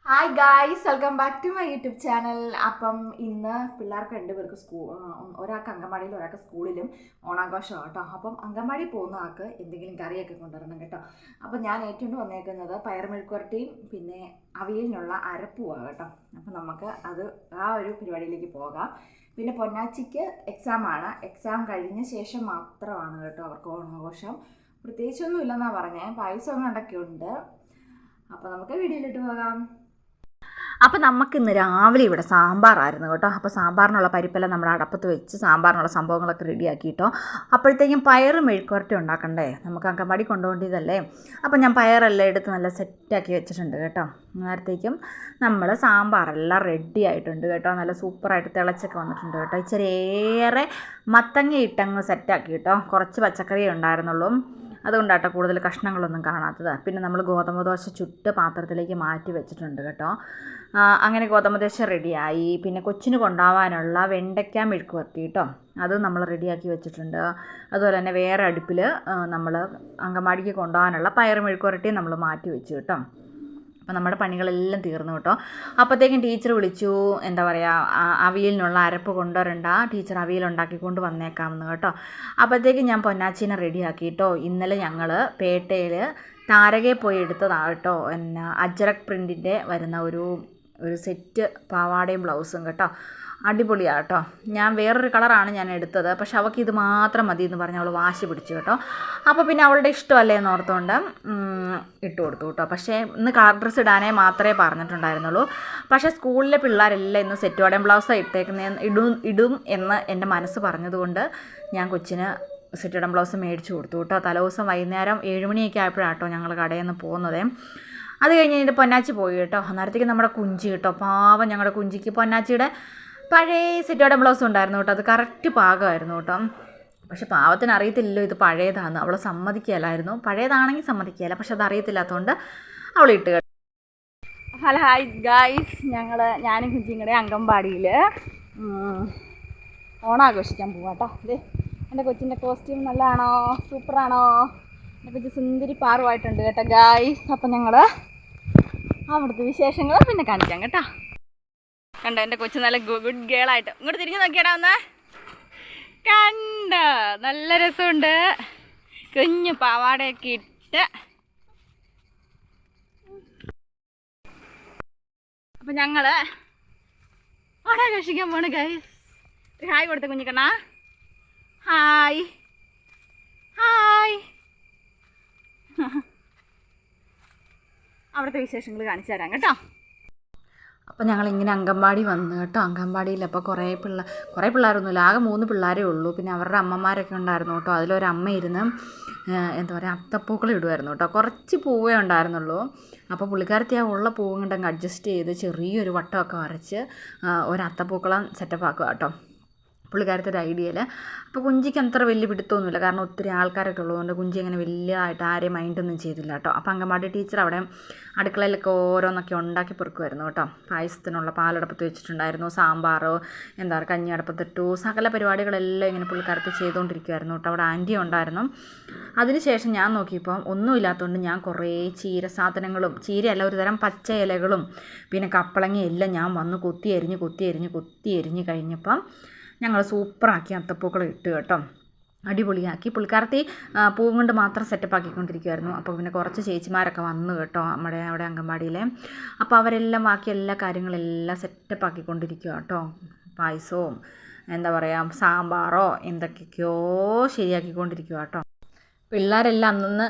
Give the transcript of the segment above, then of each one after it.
Hi guys, welcome back to my YouTube channel. അപ്പം ഇന്ന് പിള്ളേർക്ക് രണ്ടുപേർക്ക് ഒരാൾക്ക് അങ്കൻവാടിയിലും ഒരാൾക്ക് സ്കൂളിലും ഓണാഘോഷമാണ് കേട്ടോ. അപ്പം അങ്കൻവാടി പോകുന്ന ആൾക്ക് എന്തെങ്കിലും കറിയൊക്കെ കൊണ്ടുവരണം കേട്ടോ. അപ്പം ഞാൻ ഏറ്റവും വന്നേക്കുന്നത് പയർ മെഴുക്കുവരട്ടിയും പിന്നെ അവിയലിനുള്ള അരപ്പുമാണ് കേട്ടോ. അപ്പം നമുക്ക് ആ ഒരു പരിപാടിയിലേക്ക് പോകാം. പിന്നെ പൊന്നാച്ചിക്ക് എക്സാം കഴിഞ്ഞ ശേഷം മാത്രമാണ് കേട്ടോ അവർക്ക് ഓണാഘോഷം. പ്രത്യേകിച്ചൊന്നും ഇല്ലെന്നാണ് പറഞ്ഞത്, പായസം കണ്ടൊക്കെ ഉണ്ട്. അപ്പോൾ നമുക്ക് വീഡിയോയിലിട്ട് പോകാം. അപ്പോൾ നമുക്കിന്ന് രാവിലെ ഇവിടെ സാമ്പാറായിരുന്നു കേട്ടോ. അപ്പോൾ സാമ്പാറിനുള്ള പരിപ്പെല്ലാം നമ്മൾ അടപ്പത്ത് വെച്ച് സാമ്പാറിനുള്ള സംഭവങ്ങളൊക്കെ റെഡിയാക്കിയിട്ടോ. അപ്പോഴത്തേക്കും പയർ മെഴുക്കുവരട്ടി ഉണ്ടാക്കണ്ടേ, നമുക്ക് അങ്കൻവാടി കൊണ്ടുപോകേണ്ടതല്ലേ. അപ്പോൾ ഞാൻ പയറെല്ലാം എടുത്ത് നല്ല സെറ്റാക്കി വെച്ചിട്ടുണ്ട് കേട്ടോ. നേരത്തേക്കും നമ്മൾ സാമ്പാറെല്ലാം റെഡി ആയിട്ടുണ്ട് കേട്ടോ. നല്ല സൂപ്പറായിട്ട് തിളച്ചൊക്കെ വന്നിട്ടുണ്ട് കേട്ടോ. ഇച്ചിരി ഏറെ മത്തങ്ങ ഇട്ടങ്ങ് സെറ്റാക്കി കേട്ടോ. കുറച്ച് പച്ചക്കറിയേ ഉണ്ടായിരുന്നുള്ളൂ, അതുകൊണ്ടാട്ടോ കൂടുതൽ കഷ്ണങ്ങളൊന്നും കാണാത്തത്. പിന്നെ നമ്മൾ ഗോതമ്പ് ദോശ ചുട്ട് പാത്രത്തിലേക്ക് മാറ്റി വെച്ചിട്ടുണ്ട് കേട്ടോ. അങ്ങനെ ഗോതമ്പ് ദോശ റെഡിയായി. പിന്നെ കൊച്ചിന് കൊണ്ടുപോകാനുള്ള വെണ്ടയ്ക്ക മെഴുക്ക് വരട്ടി കേട്ടോ, അത് നമ്മൾ റെഡിയാക്കി വെച്ചിട്ടുണ്ട്. അതുപോലെ തന്നെ വേറെ അടുപ്പിൽ നമ്മൾ അങ്കൻവാടിക്ക് കൊണ്ടുപോകാനുള്ള പയർ മെഴുക്ക് വരട്ടി നമ്മൾ മാറ്റി വെച്ചു കേട്ടോ. അപ്പോൾ നമ്മുടെ പണികളെല്ലാം തീർന്നു കേട്ടോ. അപ്പോഴത്തേക്കും ടീച്ചർ വിളിച്ചു, എന്താ പറയുക, അവിയലിനുള്ള അരപ്പ് കൊണ്ടുവരണ്ട, ടീച്ചർ അവിയലുണ്ടാക്കിക്കൊണ്ട് വന്നേക്കാമെന്ന് കേട്ടോ. അപ്പോഴത്തേക്കും ഞാൻ പൊന്നാച്ചീനെ റെഡിയാക്കി കേട്ടോ. ഇന്നലെ ഞങ്ങൾ പേട്ടയിൽ താരകയിൽ പോയി എടുത്തതാണ് കേട്ടോ. അജ്രക് പ്രിൻറ്റിൻ്റെ വരുന്ന ഒരു സെറ്റ് പാവാടയും ബ്ലൗസും കേട്ടോ. അടിപൊളിയാണ് കേട്ടോ. ഞാൻ വേറൊരു കളറാണ് ഞാൻ എടുത്തത്, പക്ഷെ അവൾക്ക് ഇത് മാത്രം മതി എന്ന് പറഞ്ഞ് അവൾ വാശി പിടിച്ചു കേട്ടോ. അപ്പോൾ പിന്നെ അവളുടെ ഇഷ്ടമല്ലേ എന്ന് ഓർത്തുകൊണ്ട് ഇട്ട് കൊടുത്തു കേട്ടോ. പക്ഷേ ഇന്ന് കളർ ഡ്രസ്സ് ഇടാനേ മാത്രമേ പറഞ്ഞിട്ടുണ്ടായിരുന്നുള്ളൂ. പക്ഷേ സ്കൂളിലെ പിള്ളേരെല്ലാം ഇന്ന് സെറ്റോടെയും ബ്ലൗസാണ് ഇടും എന്ന് എൻ്റെ മനസ്സ് പറഞ്ഞതുകൊണ്ട് ഞാൻ കൊച്ചിന് സെറ്റോടൻ ബ്ലൗസ് മേടിച്ചു കൊടുത്തു കേട്ടോ. തലേദിവസം വൈകുന്നേരം 7 മണിയൊക്കെ ആയപ്പോഴാട്ടോ ഞങ്ങൾ കടയിൽ നിന്ന് പോകുന്നത്. അത് കഴിഞ്ഞ് എൻ്റെ പൊന്നാച്ചി പോയി കേട്ടോ. അന്നേരത്തേക്ക് നമ്മുടെ കുഞ്ചി കേട്ടോ, പാവം ഞങ്ങളുടെ കുഞ്ചിക്ക് പൊന്നാച്ചിയുടെ പഴയ സെറ്റോടെ ബ്ലൗസ് ഉണ്ടായിരുന്നു കേട്ടോ. അത് കറക്റ്റ് പാകമായിരുന്നു കേട്ടോ. പക്ഷെ പാവത്തിന് അറിയത്തില്ലല്ലോ ഇത് പഴയതാണ്. അവൾ സമ്മതിക്കുകയല്ലായിരുന്നു. പഴയതാണെങ്കിൽ സമ്മതിക്കുകയല്ല, പക്ഷെ അത് അറിയത്തില്ലാത്തതുകൊണ്ട് അവൾ ഇട്ട് കേട്ടോ. ഹലോ ഹായ് ഗായ്സ്, ഞാനും കുഞ്ചിയും കൂടെ അങ്കൻവാടിയിൽ ഓണാഘോഷിക്കാൻ പോവാം കേട്ടോ. അതെ, എൻ്റെ കൊച്ചിൻ്റെ കോസ്റ്റ്യൂം നല്ലതാണോ, സൂപ്പറാണോ? എൻ്റെ കൊച്ചു സുന്ദരി പാറുമായിട്ടുണ്ട് കേട്ടോ ഗായ്സ്. അപ്പം ഞങ്ങൾ അവിടുത്തെ വിശേഷങ്ങൾ പിന്നെ കാണിക്കാം കേട്ടോ. കണ്ടോ, എൻ്റെ കൊച്ചു നല്ല ഗുഡ് ഗേളായിട്ട് ഇങ്ങോട്ട് തിരിഞ്ഞ് നോക്കിയാടാ ഒന്ന്. കണ്ടോ, നല്ല രസമുണ്ട്. കുഞ്ഞു പാവാടയൊക്കെ ഇട്ട്. അപ്പം ഞങ്ങൾ ഓണാഘോഷിക്കാൻ പോണ് ഗൈസ്. ഹായ് കൊടുത്ത കുഞ്ഞിക്കണ്ണാ, ഹായ് ഹായ്. അവിടുത്തെ വിശേഷങ്ങൾ കാണിച്ചു തരാം കേട്ടോ. അപ്പോൾ ഞങ്ങളിങ്ങനെ അങ്കൻവാടി വന്നു കേട്ടോ. അങ്കൻവാടിയിൽ അപ്പോൾ കുറേ പിള്ളേരൊന്നുമില്ല, ആകെ 3 പിള്ളേരേ ഉള്ളൂ. പിന്നെ അവരുടെ അമ്മമാരൊക്കെ ഉണ്ടായിരുന്നു കേട്ടോ. അതിലൊരമ്മ ഇരുന്ന് എന്താ പറയുക, അത്തപ്പൂക്കൾ ഇടുമായിരുന്നു കേട്ടോ. കുറച്ച് പൂവേ ഉണ്ടായിരുന്നുള്ളൂ. അപ്പോൾ പുള്ളിക്കാരത്തി ആ ഉള്ള പൂവും കൊണ്ടങ്ങ് അഡ്ജസ്റ്റ് ചെയ്ത് ചെറിയൊരു വട്ടമൊക്കെ വരച്ച് ഒരു അത്തപ്പൂക്കളം സെറ്റപ്പ് ആക്കുക കേട്ടോ, പുള്ളിക്കാരത്തെ ഒരു ഐഡിയയിൽ. അപ്പോൾ കുഞ്ചിക്ക് അത്ര വലിയ പിടുത്തമൊന്നുമില്ല, കാരണം ഒത്തിരി ആൾക്കാരൊക്കെ ഉള്ളതുകൊണ്ട് കുഞ്ചി അങ്ങനെ വലിയതായിട്ട് ആരെയും മൈൻഡൊന്നും ചെയ്തില്ല കേട്ടോ. അപ്പോൾ അങ്കൻവാടി ടീച്ചർ അവിടെ അടുക്കളയിലൊക്കെ ഓരോന്നൊക്കെ ഉണ്ടാക്കി പെറുക്കുമായിരുന്നു കേട്ടോ. പായസത്തിനുള്ള പാലടപ്പത്ത് വെച്ചിട്ടുണ്ടായിരുന്നു, സാമ്പാർ, എന്താ പറയുക, കഞ്ഞി അടുപ്പത്തിട്ടു, സകല പരിപാടികളെല്ലാം ഇങ്ങനെ പുള്ളിക്കാരത്ത് ചെയ്തുകൊണ്ടിരിക്കുമായിരുന്നു കേട്ടോ. അവിടെ ആൻറ്റി ഉണ്ടായിരുന്നു. അതിനുശേഷം ഞാൻ നോക്കിയപ്പോൾ ഒന്നുമില്ലാത്തതുകൊണ്ട് ഞാൻ കുറേ ചീര സാധനങ്ങളും, ചീരയല്ല ഒരു തരം പച്ച ഇലകളും പിന്നെ കപ്പളങ്ങയെല്ലാം ഞാൻ വന്ന് കൊത്തി എരിഞ്ഞ് കഴിഞ്ഞപ്പം ഞങ്ങൾ സൂപ്പറാക്കി അത്തപ്പൂക്കൾ ഇട്ട് കേട്ടോ. അടിപൊളിയാക്കി. പുള്ളിക്കാരത്തി പൂവും കൊണ്ട് മാത്രം സെറ്റപ്പ് ആക്കിക്കൊണ്ടിരിക്കുമായിരുന്നു. അപ്പോൾ പിന്നെ കുറച്ച് ചേച്ചിമാരൊക്കെ വന്നു കേട്ടോ നമ്മുടെ അവിടെ അങ്കൻവാടിയിലെ. അപ്പോൾ അവരെല്ലാം ബാക്കി എല്ലാ കാര്യങ്ങളെല്ലാം സെറ്റപ്പ് ആക്കിക്കൊണ്ടിരിക്കുക കേട്ടോ. പായസവും എന്താ പറയുക, സാമ്പാറോ എന്തൊക്കെയൊക്കെയോ ശരിയാക്കിക്കൊണ്ടിരിക്കുക കേട്ടോ. പിള്ളേരെല്ലാം അന്നന്ന്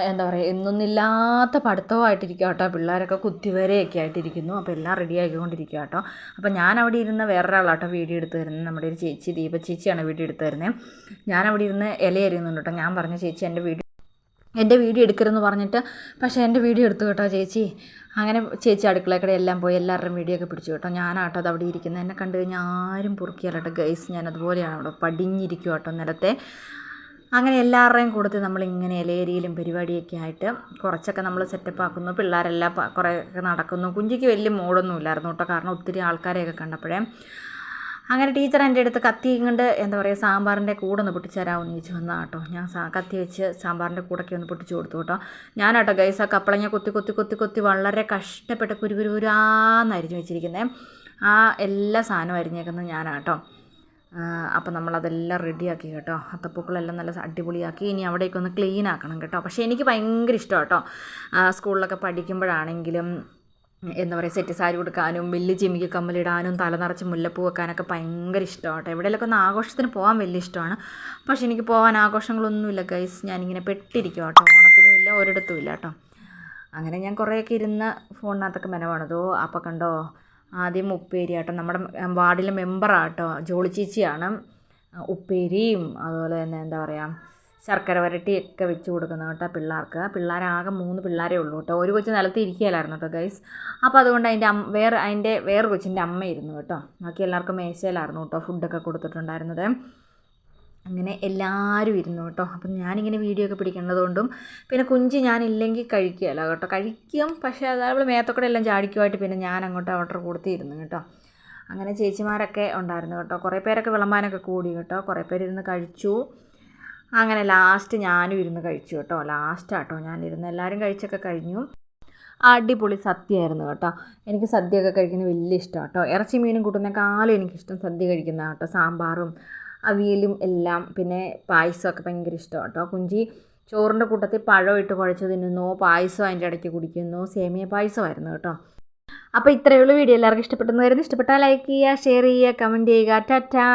എന്താ പറയുക, എന്നൊന്നില്ലാത്ത പഠിത്തമായിട്ടിരിക്കുക കേട്ടോ. പിള്ളേരൊക്കെ കുത്തിവരെയൊക്കെ ആയിട്ടിരിക്കുന്നു. അപ്പോൾ എല്ലാം റെഡി ആക്കിക്കൊണ്ടിരിക്കുക കേട്ടോ. അപ്പോൾ ഞാനവിടെ ഇരുന്ന് വേറൊരാളാട്ടോ വീഡിയോ എടുത്ത് തരുന്നത്. നമ്മുടെ ഒരു ചേച്ചി, ദീപ ചേച്ചിയാണ് വീഡിയോ എടുത്ത് തരുന്നത്. ഞാനവിടെ ഇരുന്ന് ഇലയറിയുന്നുണ്ട് കേട്ടോ. ഞാൻ പറഞ്ഞു, ചേച്ചി എൻ്റെ വീഡിയോ എടുക്കരുതെന്ന് പറഞ്ഞിട്ട്, പക്ഷേ എൻ്റെ വീഡിയോ എടുത്തു കേട്ടോ ചേച്ചി. അങ്ങനെ ചേച്ചി അടുക്കളക്കടെ എല്ലാം പോയി എല്ലാവരുടെയും വീഡിയോ ഒക്കെ പിടിച്ചു കേട്ടോ. ഞാനാട്ടോ അത് അവിടെ ഇരിക്കുന്നത്. എന്നെ കണ്ടു കഴിഞ്ഞാൽ ആരും പൊറുക്കിയല്ല കേട്ടോ ഗൈസ്. ഞാനതുപോലെയാണ് അവിടെ പടിഞ്ഞിരിക്കും കേട്ടോ നിലത്തെ. അങ്ങനെ എല്ലാവരുടെയും കൂടത്തിൽ നമ്മളിങ്ങനെ ഇലയരിയിലും പരിപാടിയൊക്കെ ആയിട്ട് കുറച്ചൊക്കെ നമ്മൾ സെറ്റപ്പ് ആക്കുന്നു. പിള്ളേരെല്ലാം കുറേയൊക്കെ നടക്കുന്നു. കുഞ്ചിക്ക് വലിയ മൂടൊന്നും ഇല്ലായിരുന്നു കേട്ടോ, കാരണം ഒത്തിരി ആൾക്കാരെയൊക്കെ കണ്ടപ്പോഴേ. അങ്ങനെ ടീച്ചർ എൻ്റെ അടുത്ത് കത്തി കൊണ്ട് എന്താ പറയുക സാമ്പാറിൻ്റെ കൂടെ ഒന്ന് പൊട്ടിച്ച് തരാമെന്ന് ചോദിച്ചു വന്നാൽ കേട്ടോ. ഞാൻ കത്തി വെച്ച് സാമ്പാറിൻ്റെ കൂടൊക്കെ ഒന്ന് പൊട്ടിച്ച് കൊടുത്തു കേട്ടോ. ഞാനാട്ടോ ഗൈസ് ആ കപ്പളങ്ങ കൊത്തി വളരെ കഷ്ടപ്പെട്ട് കുരുകുരുകുരാന്നരിഞ്ഞ് വെച്ചിരിക്കുന്നത്. ആ എല്ലാ സാധനവും അരിഞ്ഞേക്കുന്നത് ഞാനാട്ടോ. അപ്പം നമ്മളതെല്ലാം റെഡിയാക്കി കേട്ടോ. അത്തപ്പൂക്കളെല്ലാം നല്ല അടിപൊളിയാക്കി. ഇനി അവിടേക്കൊന്ന് ക്ലീൻ ആക്കണം കേട്ടോ. പക്ഷേ എനിക്ക് ഭയങ്കര ഇഷ്ടമാണ് കേട്ടോ. സ്കൂളിലൊക്കെ പഠിക്കുമ്പോഴാണെങ്കിലും എന്താ പറയുക സെറ്റ് സാരി കൊടുക്കാനും വലിയ ചിമിക്ക് കമ്മലിടാനും തല നിറച്ച് മുല്ലപ്പൂ വെക്കാനൊക്കെ ഭയങ്കര ഇഷ്ടമാണ് കേട്ടോ. എവിടെയെങ്കിലൊക്കെ ഒന്ന് ആഘോഷത്തിന് പോകാൻ വലിയ ഇഷ്ടമാണ്. പക്ഷേ എനിക്ക് പോകാൻ ആഘോഷങ്ങളൊന്നുമില്ല ഗൈസ്. ഞാനിങ്ങനെ പെട്ടിരിക്കും കേട്ടോ. ഓണത്തിനും ഇല്ല ഒരിടത്തും ഇല്ല കേട്ടോ. അങ്ങനെ ഞാൻ കുറേയൊക്കെ ഇരുന്ന് ഫോണിനകത്തൊക്കെ മെനവാണതോ. അപ്പോൾ കണ്ടോ ആദ്യം ഉപ്പേരി ആട്ടോ. നമ്മുടെ വാർഡിലെ മെമ്പറാട്ടോ ജോളി ചേച്ചിയാണ് ഉപ്പേരിയും അതുപോലെ തന്നെ എന്താ പറയുക ശർക്കര വരട്ടിയൊക്കെ വെച്ച് കൊടുക്കുന്നത് കേട്ടോ പിള്ളേർക്ക്. പിള്ളേരാകെ 3 പിള്ളേരേ ഉള്ളൂ കേട്ടോ. ഒരു കൊച്ചു നിലത്ത് ഇരിക്കുകയില്ലായിരുന്നു കേട്ടോ ഗൈസ്. അപ്പോൾ അതുകൊണ്ട് അതിൻ്റെ വേറെ കൊച്ചിൻ്റെ അമ്മ ഇരുന്നു കേട്ടോ. ബാക്കി എല്ലാവർക്കും മേശയിലായിരുന്നു കേട്ടോ ഫുഡൊക്കെ കൊടുത്തിട്ടുണ്ടായിരുന്നത്. അങ്ങനെ എല്ലാവരും ഇരുന്നു കേട്ടോ. അപ്പം ഞാനിങ്ങനെ വീഡിയോ ഒക്കെ പിടിക്കേണ്ടതുകൊണ്ടും പിന്നെ കുഞ്ചി ഞാനില്ലെങ്കിൽ കഴിക്കുകയല്ല കേട്ടോ. കഴിക്കും, പക്ഷേ അതവൾ മേത്തക്കൂടെ എല്ലാം ചാടിക്കുമായിട്ട് പിന്നെ ഞാൻ അങ്ങോട്ട് അവരുടെ കൊടുത്തിരുന്നു കേട്ടോ. അങ്ങനെ ചേച്ചിമാരൊക്കെ ഉണ്ടായിരുന്നു കേട്ടോ. കുറേ പേരൊക്കെ വിളമ്പാനൊക്കെ കൂടി കേട്ടോ. കുറേ പേരിരുന്ന് കഴിച്ചു. അങ്ങനെ ലാസ്റ്റ് ഞാനും ഇരുന്ന് കഴിച്ചു കേട്ടോ. ലാസ്റ്റാട്ടോ ഞാനിരുന്ന്. എല്ലാവരും കഴിച്ചൊക്കെ കഴിഞ്ഞു. അടിപൊളി സദ്യയായിരുന്നു കേട്ടോ. എനിക്ക് സദ്യയൊക്കെ കഴിക്കുന്നത് വലിയ ഇഷ്ടമാണ് കേട്ടോ. ഇറച്ചി മീനും കൂട്ടുന്നേക്കാളും എനിക്കിഷ്ടം സദ്യ കഴിക്കുന്നതാണ് കേട്ടോ. സാമ്പാറും അവിയലും എല്ലാം പിന്നെ പായസമൊക്കെ ഭയങ്കര ഇഷ്ടമാണ് കേട്ടോ. കുഞ്ചി ചോറിൻ്റെ കൂട്ടത്തിൽ പഴം ഇട്ട് കുഴച്ച് തിന്നുന്നു, പായസം അതിൻ്റെ ഇടയ്ക്ക് കുടിക്കുന്നു. സേമിയ പായസമായിരുന്നു കേട്ടോ. അപ്പോൾ ഇത്രയുള്ള വീഡിയോ എല്ലാവർക്കും ഇഷ്ടപ്പെട്ടെന്ന് വരുന്നു. ഇഷ്ടപ്പെട്ടാൽ ലൈക്ക് ചെയ്യുക, ഷെയർ ചെയ്യുക, കമൻറ്റ് ചെയ്യുക. ടാറ്റാ.